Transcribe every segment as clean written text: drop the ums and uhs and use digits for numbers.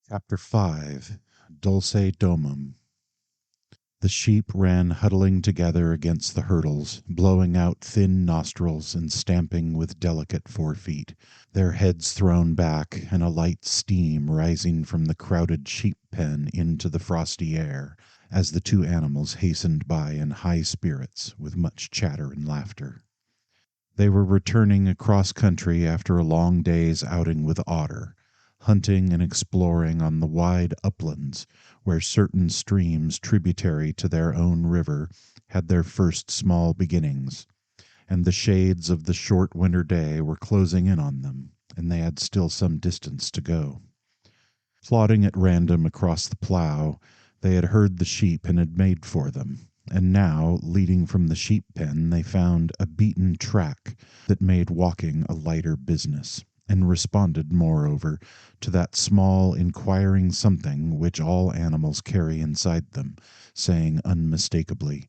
Chapter 5 Dulce Domum. The sheep ran huddling together against the hurdles, blowing out thin nostrils and stamping with delicate forefeet, their heads thrown back and a light steam rising from the crowded sheep pen into the frosty air, as the two animals hastened by in high spirits, with much chatter and laughter. They were returning across country after a long day's outing with Otter, hunting and exploring on the wide uplands where certain streams tributary to their own river had their first small beginnings, and the shades of the short winter day were closing in on them, and they had still some distance to go. Plodding at random across the plough, they had heard the sheep and had made for them, and now, leading from the sheep pen, they found a beaten track that made walking a lighter business, and responded, moreover, to that small inquiring something which all animals carry inside them, saying unmistakably,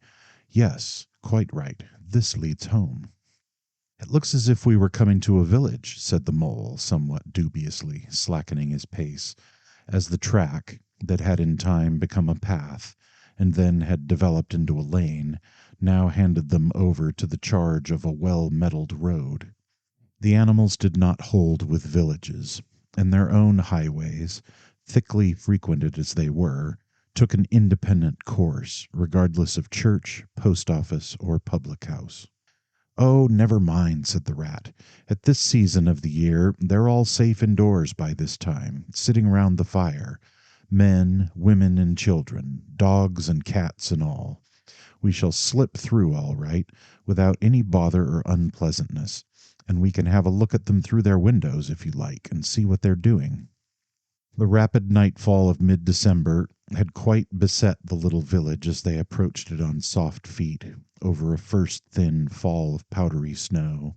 "Yes, quite right, this leads home." "It looks as if we were coming to a village," said the mole, somewhat dubiously, slackening his pace, as the track, that had in time become a path, and then had developed into a lane, now handed them over to the charge of a well-metalled road. The animals did not hold with villages, and their own highways, thickly frequented as they were, took an independent course, regardless of church, post office, or public house. "Oh, never mind," said the rat. "At this season of the year they're all safe indoors by this time, sitting round the fire. Men, women, and children, dogs and cats and all. We shall slip through all right, without any bother or unpleasantness, and we can have a look at them through their windows, if you like, and see what they're doing." The rapid nightfall of mid-December had quite beset the little village as they approached it on soft feet, over a first thin fall of powdery snow.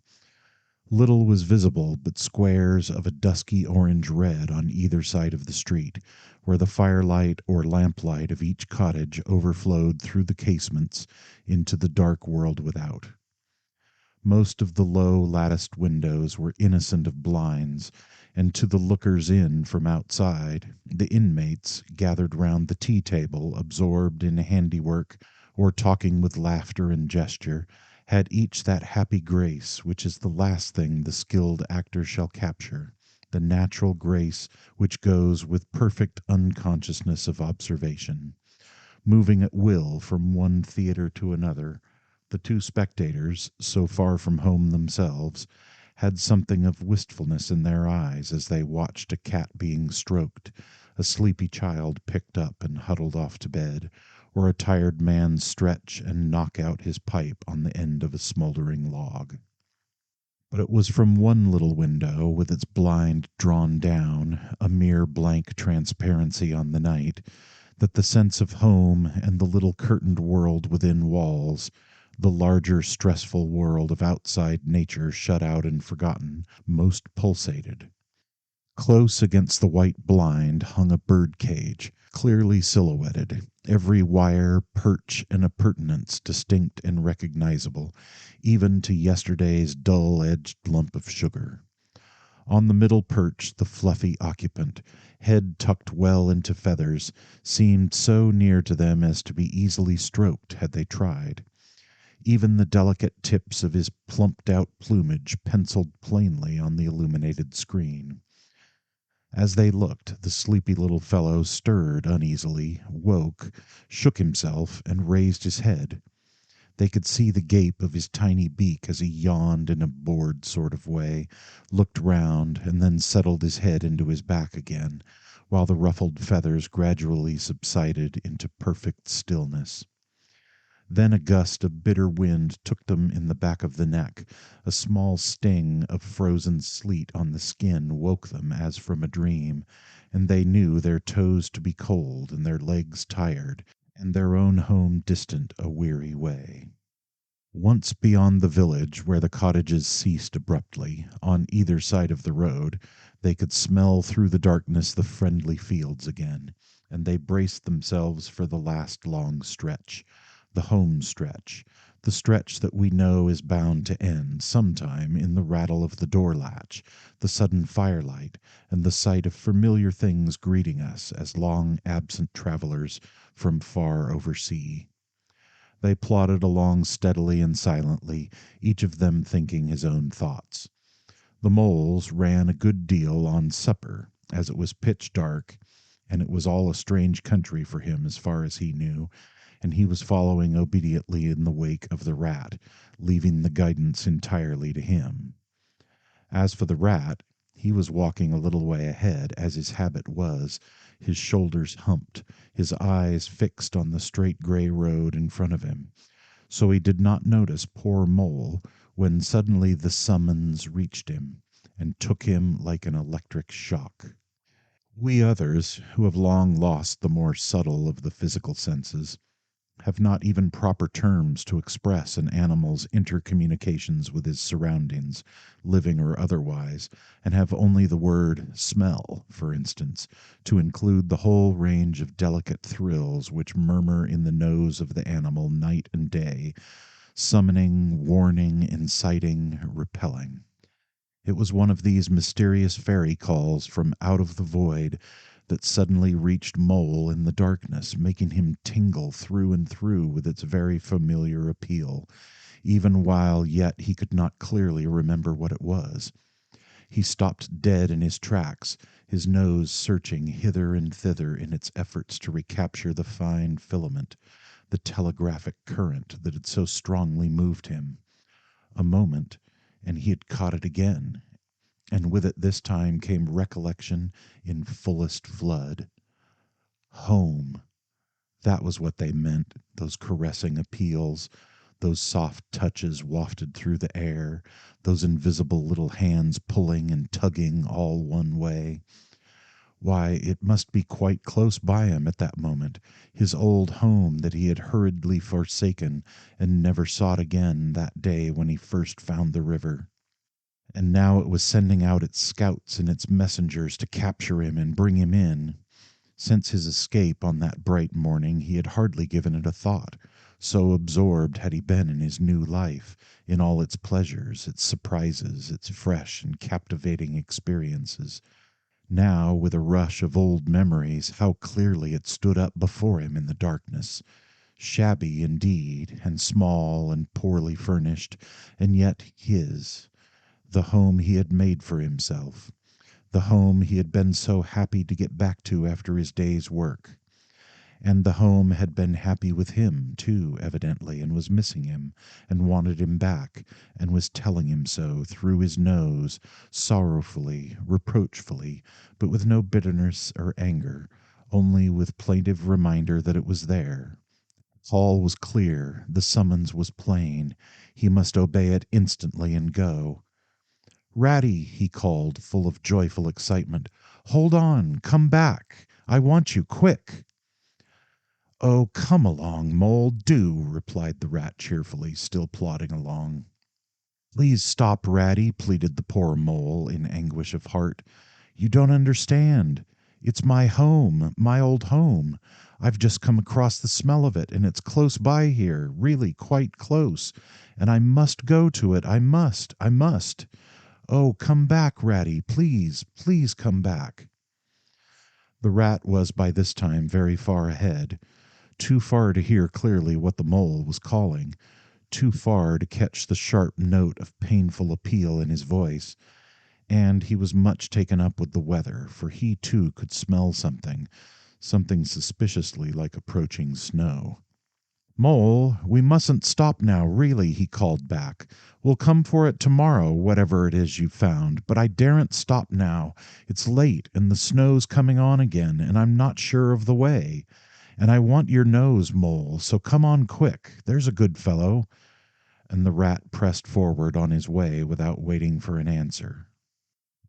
Little was visible but squares of a dusky orange-red on either side of the street, where the firelight or lamplight of each cottage overflowed through the casements into the dark world without. Most of the low latticed windows were innocent of blinds, and to the lookers in from outside, the inmates, gathered round the tea table, absorbed in handiwork or talking with laughter and gesture, had each that happy grace which is the last thing the skilled actor shall capture, the natural grace which goes with perfect unconsciousness of observation. Moving at will from one theatre to another, the two spectators, so far from home themselves, had something of wistfulness in their eyes as they watched a cat being stroked, a sleepy child picked up and huddled off to bed, or a tired man stretch and knock out his pipe on the end of a smouldering log. But it was from one little window, with its blind drawn down, a mere blank transparency on the night, that the sense of home and the little curtained world within walls, the larger stressful world of outside nature shut out and forgotten, most pulsated. Close against the white blind hung a bird cage, clearly silhouetted, every wire, perch, and appurtenance distinct and recognizable, even to yesterday's dull-edged lump of sugar. On the middle perch the fluffy occupant, head tucked well into feathers, seemed so near to them as to be easily stroked had they tried. Even the delicate tips of his plumped-out plumage penciled plainly on the illuminated screen. As they looked, the sleepy little fellow stirred uneasily, woke, shook himself, and raised his head. They could see the gape of his tiny beak as he yawned in a bored sort of way, looked round, and then settled his head into his back again, while the ruffled feathers gradually subsided into perfect stillness. Then a gust of bitter wind took them in the back of the neck. A small sting of frozen sleet on the skin woke them as from a dream, and they knew their toes to be cold and their legs tired, and their own home distant a weary way. Once beyond the village, where the cottages ceased abruptly, on either side of the road, they could smell through the darkness the friendly fields again, and they braced themselves for the last long stretch, the home stretch, the stretch that we know is bound to end sometime in the rattle of the door latch, the sudden firelight, and the sight of familiar things greeting us as long absent travelers from far oversea. They plodded along steadily and silently, each of them thinking his own thoughts. The moles ran a good deal on supper, as it was pitch dark, and it was all a strange country for him as far as he knew, and he was following obediently in the wake of the rat, leaving the guidance entirely to him. As for the rat, he was walking a little way ahead, as his habit was, his shoulders humped, his eyes fixed on the straight gray road in front of him. So he did not notice poor Mole when suddenly the summons reached him and took him like an electric shock. We others, who have long lost the more subtle of the physical senses, have not even proper terms to express an animal's intercommunications with his surroundings, living or otherwise, and have only the word smell, for instance, to include the whole range of delicate thrills which murmur in the nose of the animal night and day, summoning, warning, inciting, repelling. It was one of these mysterious fairy calls from out of the void that suddenly reached Mole in the darkness, making him tingle through and through with its very familiar appeal, even while yet he could not clearly remember what it was. He stopped dead in his tracks, his nose searching hither and thither in its efforts to recapture the fine filament, the telegraphic current that had so strongly moved him. A moment, and he had caught it again, and with it this time came recollection in fullest flood. Home! That was what they meant, those caressing appeals, those soft touches wafted through the air, those invisible little hands pulling and tugging all one way. Why, it must be quite close by him at that moment, his old home that he had hurriedly forsaken and never sought again that day when he first found the river. And now it was sending out its scouts and its messengers to capture him and bring him in. Since his escape on that bright morning he had hardly given it a thought, so absorbed had he been in his new life, in all its pleasures, its surprises, its fresh and captivating experiences. Now, with a rush of old memories, how clearly it stood up before him in the darkness, shabby indeed, and small and poorly furnished, and yet his, the home he had made for himself, the home he had been so happy to get back to after his day's work. And the home had been happy with him, too, evidently, and was missing him, and wanted him back, and was telling him so through his nose, sorrowfully, reproachfully, but with no bitterness or anger, only with plaintive reminder that it was there. The call was clear, the summons was plain, he must obey it instantly and go. "Ratty," he called, full of joyful excitement, "hold on, come back, I want you, quick." "Oh, come along, Mole, do," replied the rat cheerfully, still plodding along. "Please stop, Ratty," pleaded the poor Mole in anguish of heart. "You don't understand. It's my home, my old home. I've just come across the smell of it, and it's close by here, really quite close, and I must go to it. I must. Oh, come back, Ratty, please, please come back." The rat was by this time very far ahead, too far to hear clearly what the mole was calling, too far to catch the sharp note of painful appeal in his voice, and he was much taken up with the weather, for he too could smell something suspiciously like approaching snow. "Mole, we mustn't stop now, really," he called back. "We'll come for it tomorrow, whatever it is you've found, but I daren't stop now. It's late, and the snow's coming on again, and I'm not sure of the way. And I want your nose, Mole, so come on quick, there's a good fellow." And the rat pressed forward on his way without waiting for an answer.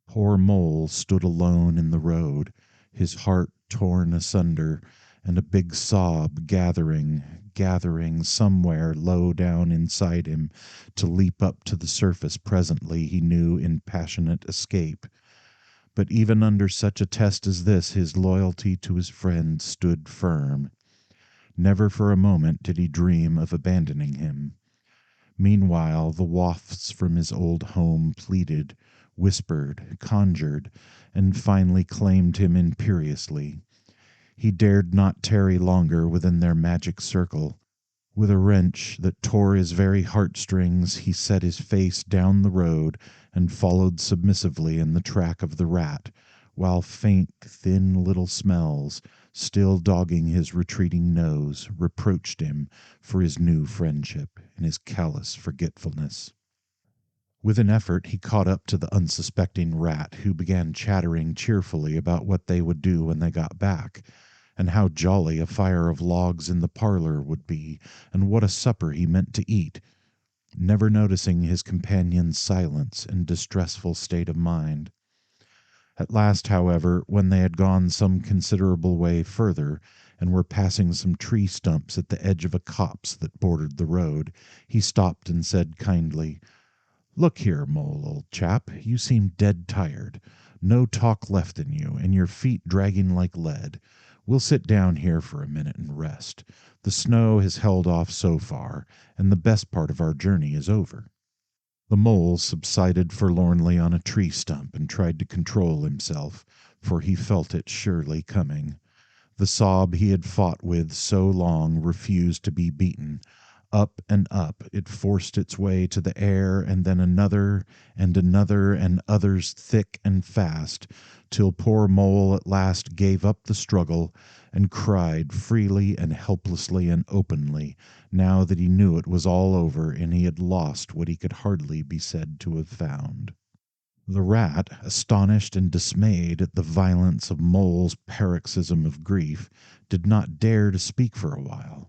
Poor Mole stood alone in the road, his heart torn asunder, and a big sob gathering somewhere low down inside him, to leap up to the surface presently, he knew, in passionate escape. But even under such a test as this his loyalty to his friend stood firm. Never for a moment did he dream of abandoning him. Meanwhile, the wafts from his old home pleaded, whispered, conjured, and finally claimed him imperiously. He dared not tarry longer within their magic circle. With a wrench that tore his very heartstrings, he set his face down the road and followed submissively in the track of the rat, while faint, thin little smells, still dogging his retreating nose, reproached him for his new friendship and his callous forgetfulness. With an effort he caught up to the unsuspecting rat, who began chattering cheerfully about what they would do when they got back, and how jolly a fire of logs in the parlor would be, and what a supper he meant to eat, never noticing his companion's silence and distressful state of mind. At last, however, when they had gone some considerable way further, and were passing some tree stumps at the edge of a copse that bordered the road, he stopped and said kindly, "Look here, Mole, old chap, you seem dead tired. No talk left in you, and your feet dragging like lead. We'll sit down here for a minute and rest. The snow has held off so far, and the best part of our journey is over." The mole subsided forlornly on a tree stump and tried to control himself, for he felt it surely coming. The sob he had fought with so long refused to be beaten. Up and up it forced its way to the air, and then another and others thick and fast, till poor Mole at last gave up the struggle and cried freely and helplessly and openly, now that he knew it was all over and he had lost what he could hardly be said to have found. The rat, astonished and dismayed at the violence of Mole's paroxysm of grief, did not dare to speak for a while.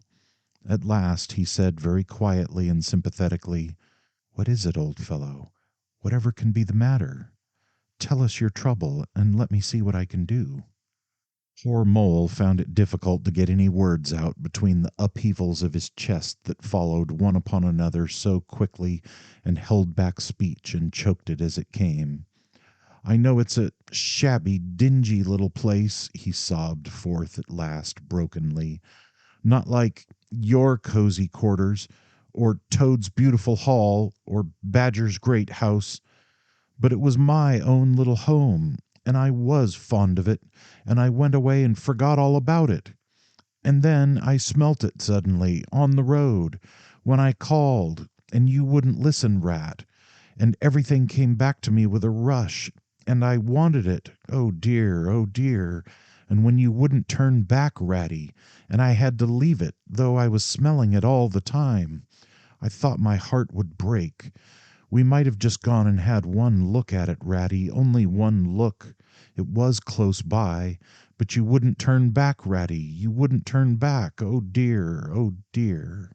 At last he said very quietly and sympathetically, "What is it, old fellow? Whatever can be the matter? Tell us your trouble, and let me see what I can do." Poor Mole found it difficult to get any words out between the upheavals of his chest that followed one upon another so quickly, and held back speech and choked it as it came. "I know it's a shabby, dingy little place," he sobbed forth at last brokenly. "Not like your cozy quarters, or Toad's beautiful hall, or Badger's great house. But it was my own little home, and I was fond of it, and I went away and forgot all about it. And then I smelt it suddenly, on the road, when I called, and you wouldn't listen, Rat, and everything came back to me with a rush, and I wanted it, oh dear, and when you wouldn't turn back, Ratty, and I had to leave it, though I was smelling it all the time, I thought my heart would break. We might have just gone and had one look at it, Ratty, only one look. It was close by, but you wouldn't turn back, Ratty, you wouldn't turn back, oh dear, oh dear."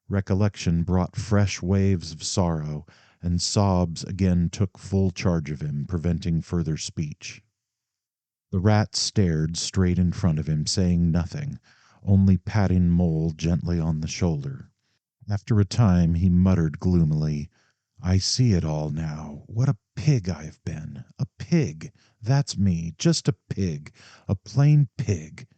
Recollection brought fresh waves of sorrow, and sobs again took full charge of him, preventing further speech. The rat stared straight in front of him, saying nothing, only patting Mole gently on the shoulder. After a time he muttered gloomily, "I see it all now. What a pig I've been. A pig. That's me. Just a pig. A plain pig."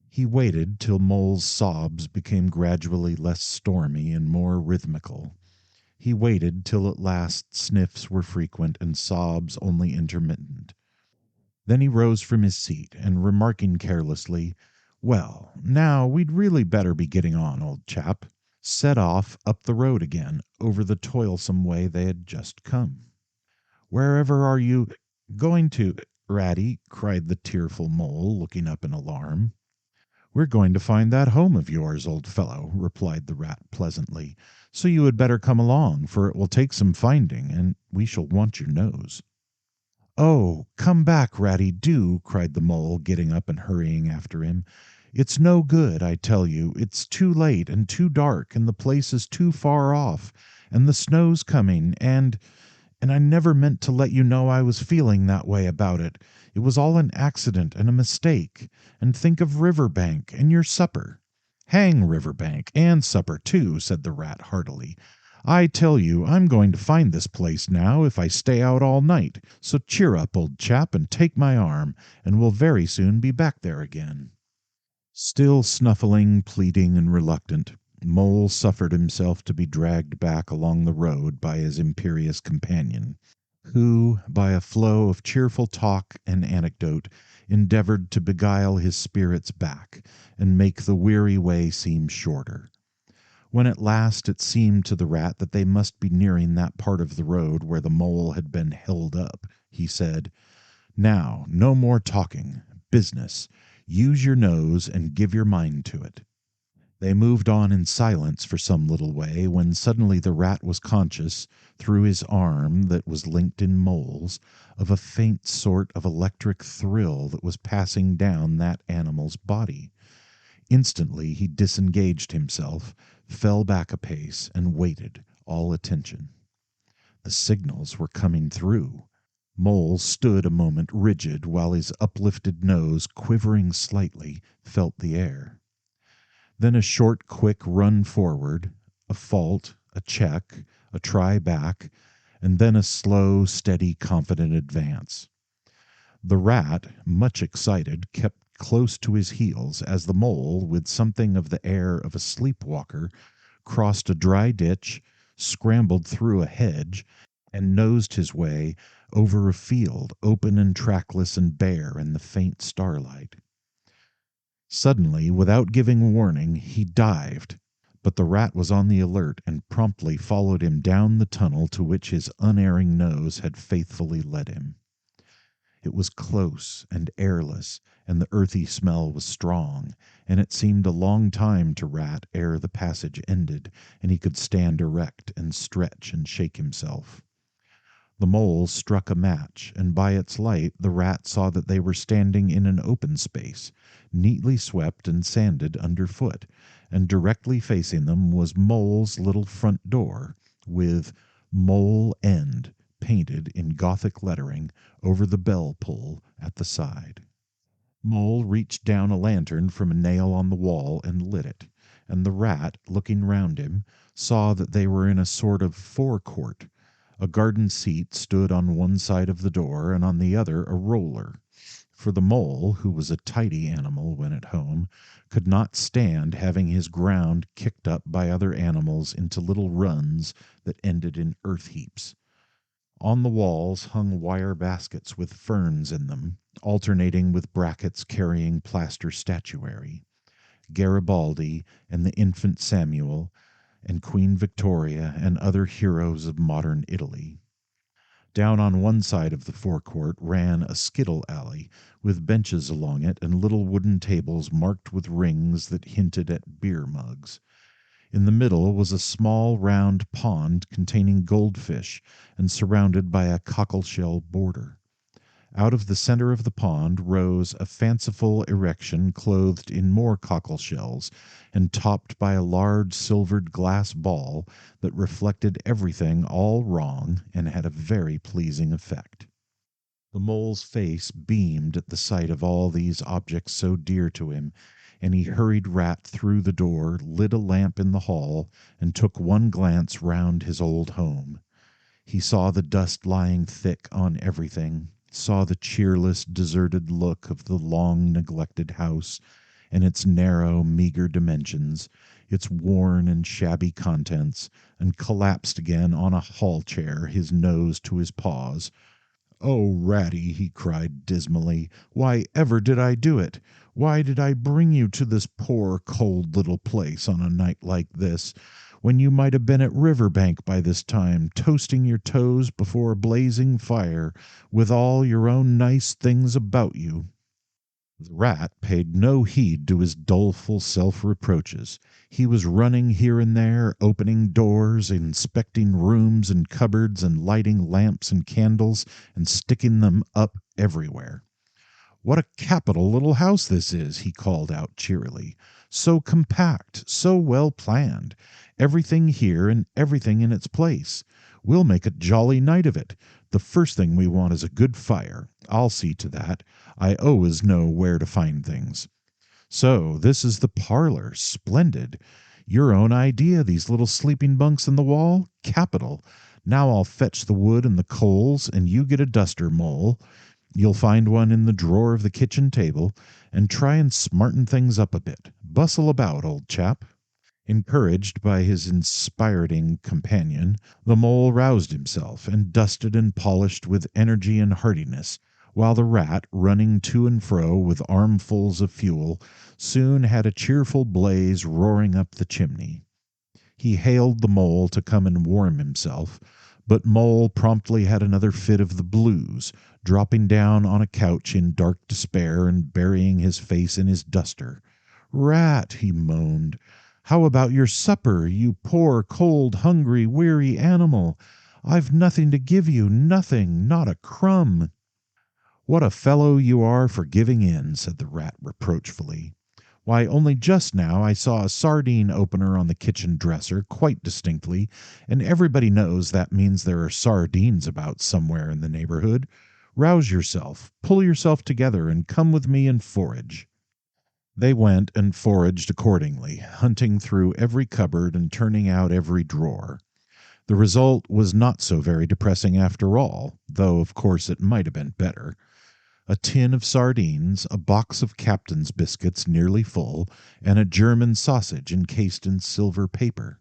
He waited till Mole's sobs became gradually less stormy and more rhythmical. He waited till at last sniffs were frequent and sobs only intermittent. Then he rose from his seat, and remarking carelessly, "Well, now we'd really better be getting on, old chap," set off up the road again, over the toilsome way they had just come. "Wherever are you going to, Ratty?" cried the tearful Mole, looking up in alarm. "We're going to find that home of yours, old fellow," replied the rat pleasantly, "so you had better come along, for it will take some finding, and we shall want your nose." "Oh, come back, Ratty, do!" cried the Mole, getting up and hurrying after him. "It's no good, I tell you. It's too late and too dark, and the place is too far off, and the snow's coming, and I never meant to let you know I was feeling that way about it. It was all an accident and a mistake. And think of Riverbank and your supper." "Hang Riverbank and supper, too," said the rat heartily. "I tell you I'm going to find this place now if I stay out all night. So cheer up, old chap, and take my arm, and we'll very soon be back there again." Still snuffling, pleading, and reluctant, Mole suffered himself to be dragged back along the road by his imperious companion, who, by a flow of cheerful talk and anecdote, endeavored to beguile his spirits back and make the weary way seem shorter. When at last it seemed to the rat that they must be nearing that part of the road where the mole had been held up, he said, "Now, no more talking. Business. Use your nose and give your mind to it." They moved on in silence for some little way, when suddenly the rat was conscious, through his arm that was linked in Mole's, of a faint sort of electric thrill that was passing down that animal's body. Instantly he disengaged himself, fell back a pace, and waited, all attention. The signals were coming through. Mole stood a moment rigid, while his uplifted nose, quivering slightly, felt the air. Then a short, quick run forward, a fault, a check, a try back, and then a slow, steady, confident advance. The rat, much excited, kept close to his heels as the mole, with something of the air of a sleepwalker, crossed a dry ditch, scrambled through a hedge, and nosed his way over a field open and trackless and bare in the faint starlight. Suddenly, without giving warning, he dived, but the rat was on the alert and promptly followed him down the tunnel to which his unerring nose had faithfully led him. It was close and airless, and the earthy smell was strong, and it seemed a long time to Rat ere the passage ended, and he could stand erect and stretch and shake himself. The mole struck a match, and by its light the rat saw that they were standing in an open space, neatly swept and sanded underfoot, and directly facing them was Mole's little front door, with "Mole End" painted in Gothic lettering over the bell pull at the side. Mole reached down a lantern from a nail on the wall and lit it, and the rat, looking round him, saw that they were in a sort of forecourt. A garden seat stood on one side of the door, and on the other a roller. For the mole, who was a tidy animal when at home, could not stand having his ground kicked up by other animals into little runs that ended in earth heaps. On the walls hung wire baskets with ferns in them, alternating with brackets carrying plaster statuary. Garibaldi and the infant Samuel, and Queen Victoria and other heroes of modern Italy. Down on one side of the forecourt ran a skittle alley, with benches along it and little wooden tables marked with rings that hinted at beer mugs. In the middle was a small round pond containing goldfish and surrounded by a cockleshell border. Out of the center of the pond rose a fanciful erection clothed in more cockleshells and topped by a large silvered glass ball that reflected everything all wrong and had a very pleasing effect. The mole's face beamed at the sight of all these objects so dear to him, and he hurried Rat through the door, lit a lamp in the hall, and took one glance round his old home. He saw the dust lying thick on everything, saw the cheerless, deserted look of the long neglected house, and its narrow, meagre dimensions, its worn and shabby contents, and collapsed again on a hall chair, his nose to his paws. "Oh, Ratty," he cried dismally, "why ever did I do it? Why did I bring you to this poor, cold little place on a night like this, when you might have been at Riverbank by this time, toasting your toes before a blazing fire, with all your own nice things about you?" The rat paid no heed to his doleful self-reproaches. He was running here and there, opening doors, inspecting rooms and cupboards, and lighting lamps and candles, and sticking them up everywhere. "What a capital little house this is!" he called out cheerily. "So compact, so well planned. Everything here and everything in its place. We'll make a jolly night of it. The first thing we want is a good fire. I'll see to that. I always know where to find things. So this is the parlor. Splendid. Your own idea, these little sleeping bunks in the wall? Capital. Now I'll fetch the wood and the coals, and you get a duster, Mole. You'll find one in the drawer of the kitchen table, and try and smarten things up a bit. Bustle about, old chap." Encouraged by his inspiriting companion, the mole roused himself and dusted and polished with energy and heartiness, while the rat, running to and fro with armfuls of fuel, soon had a cheerful blaze roaring up the chimney. He hailed the mole to come and warm himself, but Mole promptly had another fit of the blues, dropping down on a couch in dark despair and burying his face in his duster. "Rat," he moaned, "how about your supper, you poor, cold, hungry, weary animal? I've nothing to give you, nothing, not a crumb." "What a fellow you are for giving in," said the rat reproachfully. "Why, only just now I saw a sardine opener on the kitchen dresser quite distinctly, and everybody knows that means there are sardines about somewhere in the neighborhood. Rouse yourself, pull yourself together, and come with me and forage." They went and foraged accordingly, hunting through every cupboard and turning out every drawer. The result was not so very depressing after all, though of course it might have been better. A tin of sardines, a box of captain's biscuits nearly full, and a German sausage encased in silver paper.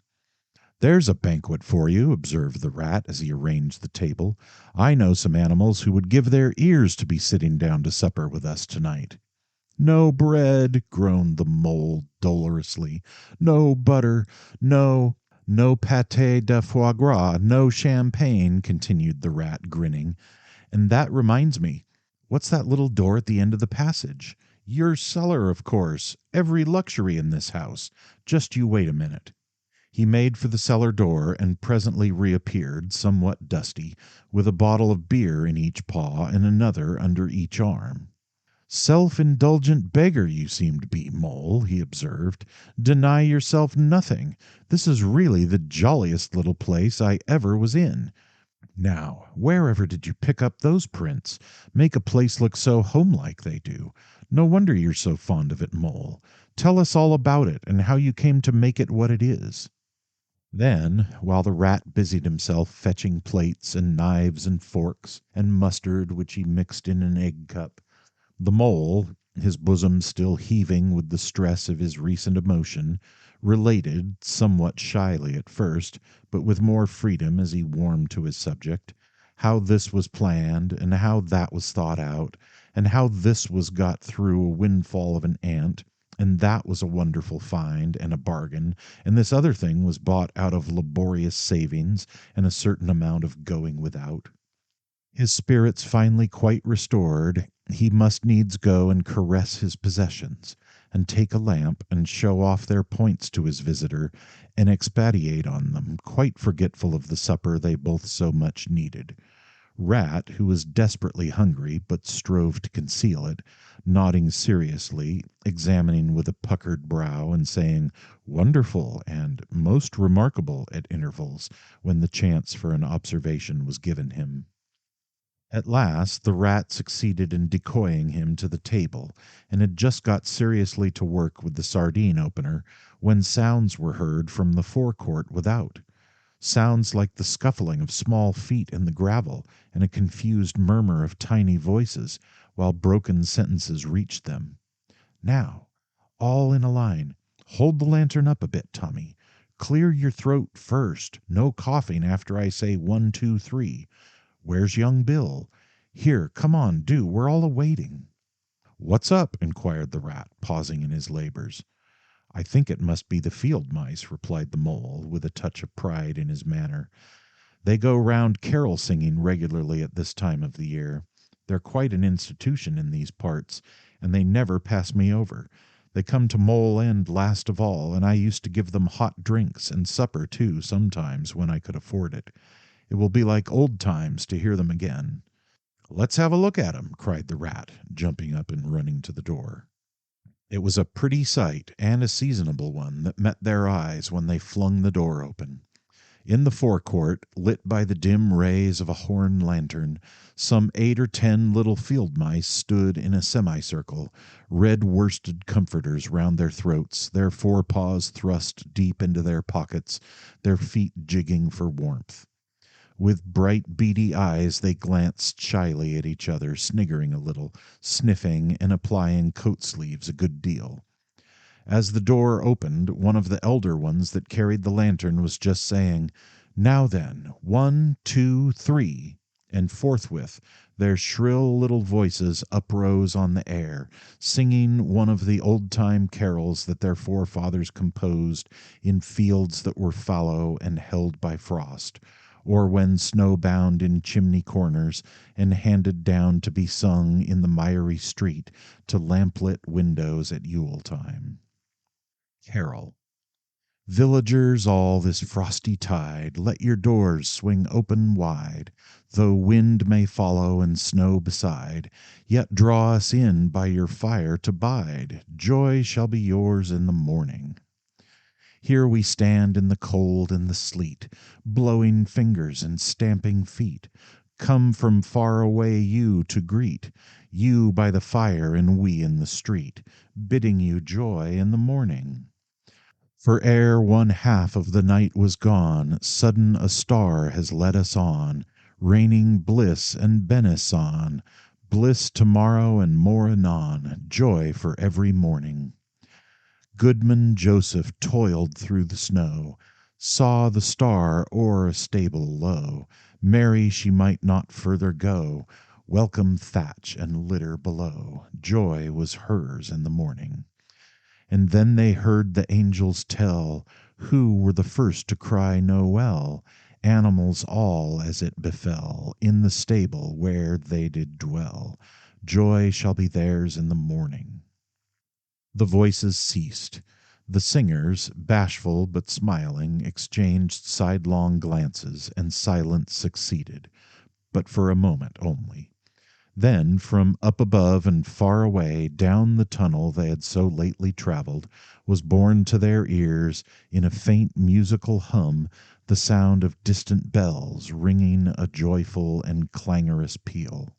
"There's a banquet for you," observed the rat as he arranged the table. "I know some animals who would give their ears to be sitting down to supper with us tonight." "No bread," groaned the mole dolorously. "No butter, no pâté de foie gras, no champagne," continued the rat, grinning. "And that reminds me, what's that little door at the end of the passage? Your cellar, of course. Every luxury in this house. Just you wait a minute." He made for the cellar door and presently reappeared, somewhat dusty, with a bottle of beer in each paw and another under each arm. "Self-indulgent beggar you seem to be, Mole," he observed. "Deny yourself nothing. This is really the jolliest little place I ever was in. Now, wherever did you pick up those prints? Make a place look so homelike, they do. No wonder you're so fond of it, Mole. Tell us all about it, and how you came to make it what it is." Then, while the rat busied himself fetching plates and knives and forks, and mustard which he mixed in an egg cup, the mole, his bosom still heaving with the stress of his recent emotion, related, somewhat shyly at first, but with more freedom as he warmed to his subject, how this was planned, and how that was thought out, and how this was got through a windfall of an ant, and that was a wonderful find and a bargain, and this other thing was bought out of laborious savings and a certain amount of going without. His spirits finally quite restored, he must needs go and caress his possessions, and take a lamp and show off their points to his visitor, and expatiate on them, quite forgetful of the supper they both so much needed. Rat, who was desperately hungry, but strove to conceal it, nodding seriously, examining with a puckered brow, and saying "wonderful" and "most remarkable" at intervals, when the chance for an observation was given him. At last the rat succeeded in decoying him to the table, and had just got seriously to work with the sardine opener, when sounds were heard from the forecourt without. Sounds like the scuffling of small feet in the gravel, and a confused murmur of tiny voices, while broken sentences reached them. "Now, all in a line. Hold the lantern up a bit, Tommy. Clear your throat first. No coughing after I say 1, 2, 3. Where's young Bill? Here, come on, do. We're all awaiting." "What's up?" inquired the rat, pausing in his labors. "I think it must be the field mice," replied the mole, with a touch of pride in his manner. "They go round carol singing regularly at this time of the year. They're quite an institution in these parts, and they never pass me over. They come to Mole End last of all, and I used to give them hot drinks, and supper too, sometimes, when I could afford it. It will be like old times to hear them again." "Let's have a look at 'em," cried the rat, jumping up and running to the door. It was a pretty sight, and a seasonable one, that met their eyes when they flung the door open. In the forecourt, lit by the dim rays of a horn lantern, some 8 or 10 little field mice stood in a semicircle, red worsted comforters round their throats, their forepaws thrust deep into their pockets, their feet jigging for warmth. With bright, beady eyes they glanced shyly at each other, sniggering a little, sniffing, and applying coat sleeves a good deal. As the door opened, one of the elder ones that carried the lantern was just saying, "Now then, 1, 2, 3," and forthwith their shrill little voices uprose on the air, singing one of the old-time carols that their forefathers composed in fields that were fallow and held by frost, or when snow-bound in chimney corners and handed down to be sung in the miry street to lamplit windows at Yule time. Carol. Villagers all this frosty tide, let your doors swing open wide. Though wind may follow and snow beside, yet draw us in by your fire to bide. Joy shall be yours in the morning. Here we stand in the cold and the sleet, blowing fingers and stamping feet. Come from far away you to greet, you by the fire and we in the street, bidding you joy in the morning. For ere one half of the night was gone, sudden a star has led us on, raining bliss and benison, bliss tomorrow and more anon, joy for every morning. Goodman Joseph toiled through the snow, saw the star o'er a stable low. Mary she might not further go, welcome thatch and litter below, joy was hers in the morning. And then they heard the angels tell, who were the first to cry Noel, animals all as it befell, in the stable where they did dwell, joy shall be theirs in the morning. The voices ceased. The singers, bashful but smiling, exchanged sidelong glances, and silence succeeded, but for a moment only. Then, from up above and far away, down the tunnel they had so lately travelled, was borne to their ears, in a faint musical hum, the sound of distant bells ringing a joyful and clangorous peal.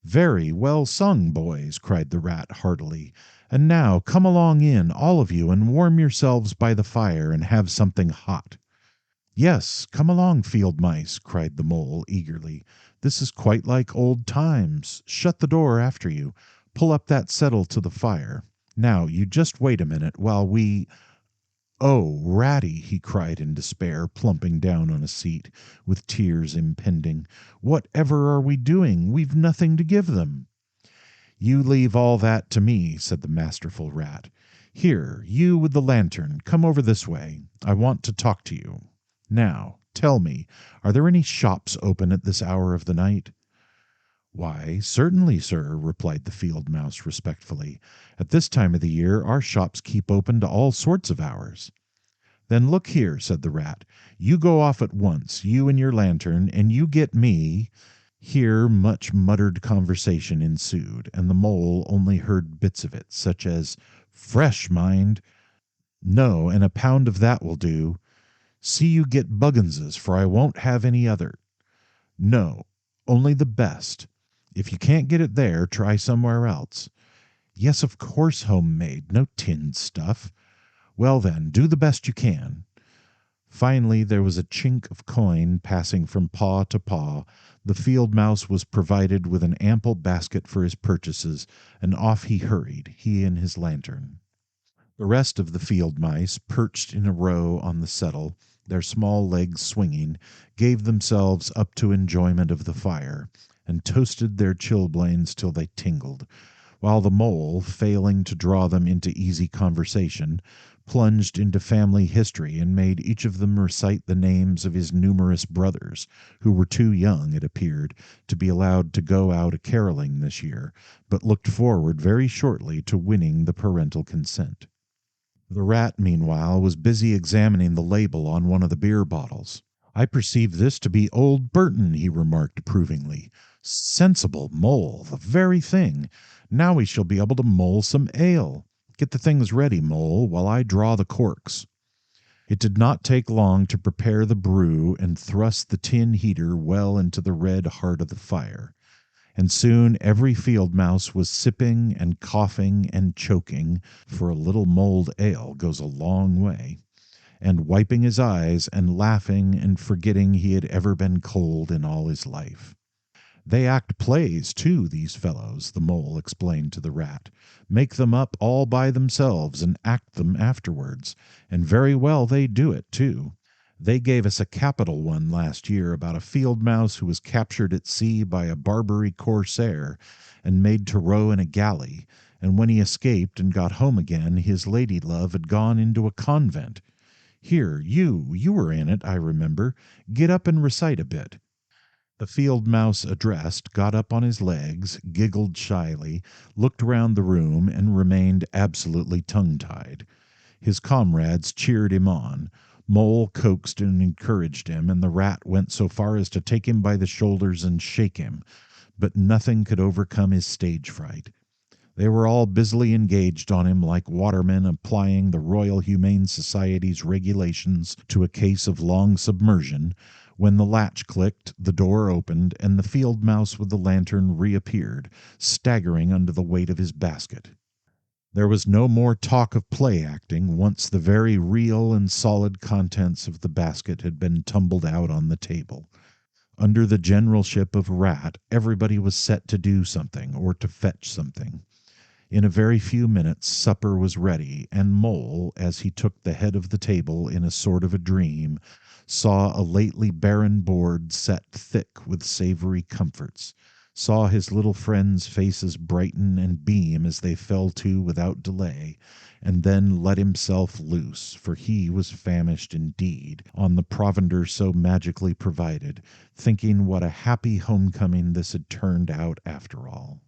"Very well sung, boys!" cried the Rat heartily. "And now come along in, all of you, and warm yourselves by the fire, and have something hot." "Yes, come along, Field Mice!" cried the Mole eagerly. "This is quite like old times. Shut the door after you. Pull up that settle to the fire. Now, you just wait a minute while we— "Oh, Ratty!" he cried in despair, plumping down on a seat, with tears impending. "Whatever are we doing? We've nothing to give them." "You leave all that to me," said the masterful Rat. "Here, you with the lantern, come over this way. I want to talk to you. Now, tell me, are there any shops open at this hour of the night?" "Why, certainly, sir," replied the Field Mouse respectfully. "At this time of the year our shops keep open to all sorts of hours." "Then look here," said the Rat. "You go off at once, you and your lantern, and you get me—" Here much muttered conversation ensued, and the Mole only heard bits of it, such as, "Fresh, mind!" "No, and a pound of that will do." "See you get Bugginses, for I won't have any other." "No, only the best. If you can't get it there, try somewhere else." "Yes, of course, homemade, no tinned stuff." "Well, then, do the best you can." Finally there was a chink of coin passing from paw to paw. The Field Mouse was provided with an ample basket for his purchases, and off he hurried, he and his lantern. The rest of the Field Mice, perched in a row on the settle, their small legs swinging, gave themselves up to enjoyment of the fire, and toasted their chilblains till they tingled, while the Mole, failing to draw them into easy conversation, plunged into family history and made each of them recite the names of his numerous brothers, who were too young, it appeared, to be allowed to go out a-carolling this year, but looked forward very shortly to winning the parental consent. The Rat, meanwhile, was busy examining the label on one of the beer bottles. "I perceive this to be Old Burton," he remarked approvingly. "Sensible Mole, the very thing. Now we shall be able to mull some ale. Get the things ready, Mole, while I draw the corks." It did not take long to prepare the brew and thrust the tin heater well into the red heart of the fire, and soon every Field Mouse was sipping and coughing and choking, for a little mulled ale goes a long way, and wiping his eyes and laughing and forgetting he had ever been cold in all his life. They act plays, too, these fellows, the mole explained to the rat. Make them up all by themselves and act them afterwards. And very well they do it, too. They gave us a capital one last year about a field mouse who was captured at sea by a Barbary corsair and made to row in a galley. And when he escaped and got home again, his lady love had gone into a convent. Here, you were in it, I remember. Get up and recite a bit. The field mouse addressed got up on his legs, giggled shyly, looked round the room, and remained absolutely tongue-tied. His comrades cheered him on. Mole coaxed and encouraged him, and the rat went so far as to take him by the shoulders and shake him, but nothing could overcome his stage fright. They were all busily engaged on him like watermen applying the Royal Humane Society's regulations to a case of long submersion, when the latch clicked, the door opened, and the field mouse with the lantern reappeared, staggering under the weight of his basket. There was no more talk of play acting once the very real and solid contents of the basket had been tumbled out on the table. Under the generalship of Rat, everybody was set to do something or to fetch something. In a very few minutes supper was ready, and Mole, as he took the head of the table in a sort of a dream, saw a lately barren board set thick with savory comforts, saw his little friends' faces brighten and beam as they fell to without delay, and then let himself loose, for he was famished indeed, on the provender so magically provided, thinking what a happy homecoming this had turned out after all.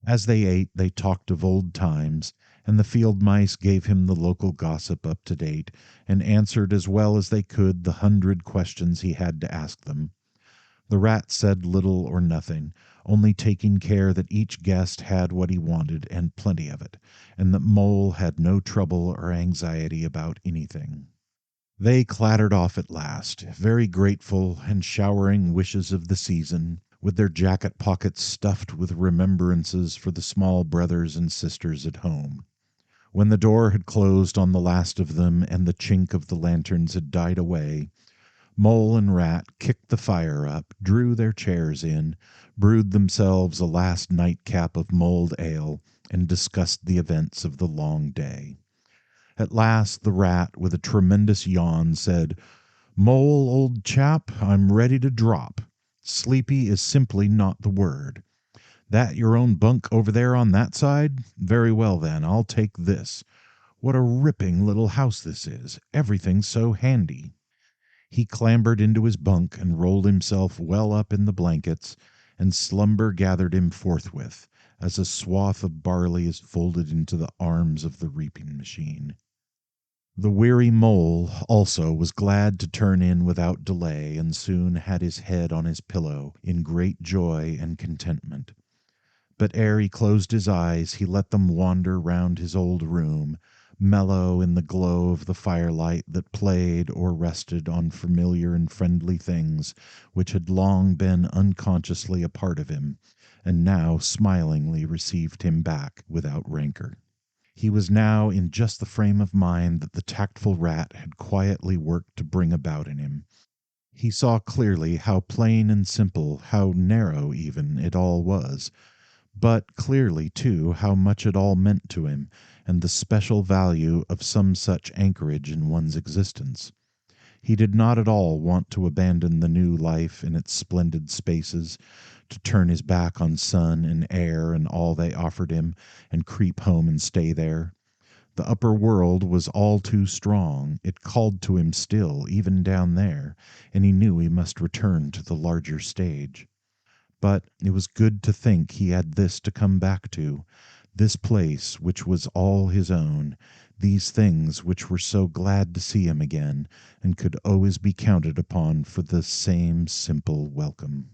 As they ate, they talked of old times, and the field mice gave him the local gossip up to date, and answered as well as they could the 100 questions he had to ask them. The rat said little or nothing, only taking care that each guest had what he wanted and plenty of it, and that Mole had no trouble or anxiety about anything. They clattered off at last, very grateful and showering wishes of the season, with their jacket pockets stuffed with remembrances for the small brothers and sisters at home. When the door had closed on the last of them and the chink of the lanterns had died away, Mole and Rat kicked the fire up, drew their chairs in, brewed themselves a last nightcap of mulled ale, and discussed the events of the long day. At last the Rat, with a tremendous yawn, said, "Mole, old chap, I'm ready to drop. Sleepy is simply not the word. That your own bunk over there on that side? Very well, then, I'll take this. What a ripping little house this is. Everything's so handy." He clambered into his bunk and rolled himself well up in the blankets, and slumber gathered him forthwith, as a swath of barley is folded into the arms of the reaping machine. The weary Mole also was glad to turn in without delay, and soon had his head on his pillow in great joy and contentment. But ere he closed his eyes he let them wander round his old room, mellow in the glow of the firelight that played or rested on familiar and friendly things which had long been unconsciously a part of him, and now smilingly received him back without rancor. He was now in just the frame of mind that the tactful Rat had quietly worked to bring about in him. He saw clearly how plain and simple, how narrow even, it all was, but clearly, too, how much it all meant to him, and the special value of some such anchorage in one's existence. He did not at all want to abandon the new life in its splendid spaces, to turn his back on sun and air and all they offered him, and creep home and stay there. The upper world was all too strong. It called to him still, even down there, and he knew he must return to the larger stage. But it was good to think he had this to come back to, this place which was all his own, these things which were so glad to see him again, and could always be counted upon for the same simple welcome.